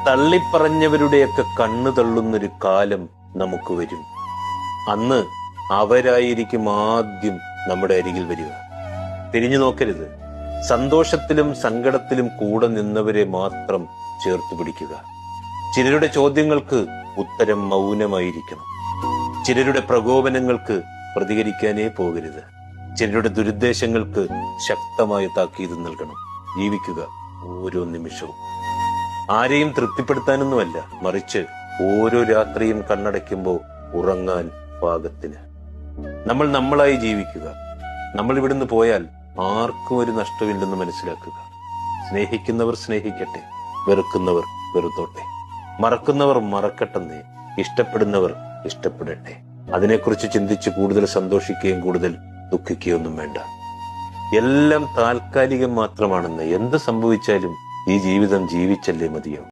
തള്ളിപ്പറഞ്ഞവരുടെയൊക്കെ കണ്ണു തള്ളുന്നൊരു കാലം നമുക്ക് വരും. അന്ന് അവരായിരിക്കും ആദ്യം നമ്മുടെ അരികിൽ വരിക. തിരിഞ്ഞു നോക്കരുത്. സന്തോഷത്തിലും സങ്കടത്തിലും കൂടെ നിന്നവരെ മാത്രം ചേർത്ത് പിടിക്കുക. ചിലരുടെ ചോദ്യങ്ങൾക്ക് ഉത്തരം മൗനമായിരിക്കണം. ചിലരുടെ പ്രകോപനങ്ങൾക്ക് പ്രതികരിക്കാനേ പോകരുത്. ചിലരുടെ ദുരുദ്ദേശങ്ങൾക്ക് ശക്തമായ താക്കീത് നൽകണം. ജീവിക്കുക ഓരോ നിമിഷവും. ആരെയും തൃപ്തിപ്പെടുത്താനൊന്നുമല്ല, മറിച്ച് ഓരോ രാത്രിയും കണ്ണടയ്ക്കുമ്പോൾ ഉറങ്ങാൻ പാകത്തിന്. നമ്മൾ നമ്മളായി ജീവിക്കുക. നമ്മൾ ഇവിടുന്ന് പോയാൽ ആർക്കും ഒരു നഷ്ടമില്ലെന്ന് മനസ്സിലാക്കുക. സ്നേഹിക്കുന്നവർ സ്നേഹിക്കട്ടെ, വെറുക്കുന്നവർ വെറുത്തോട്ടെ, മറക്കുന്നവർ മറക്കട്ടെന്നേ, ഇഷ്ടപ്പെടുന്നവർ ഇഷ്ടപ്പെടട്ടെ. അതിനെക്കുറിച്ച് ചിന്തിച്ച് കൂടുതൽ സന്തോഷിക്കുകയും കൂടുതൽ ദുഃഖിക്കുകയൊന്നും വേണ്ട. എല്ലാം താൽക്കാലികം മാത്രമാണെന്ന്. എന്ത് സംഭവിച്ചാലും ഈ ജീവിതം ജീവിച്ചല്ലേ മതിയാവും.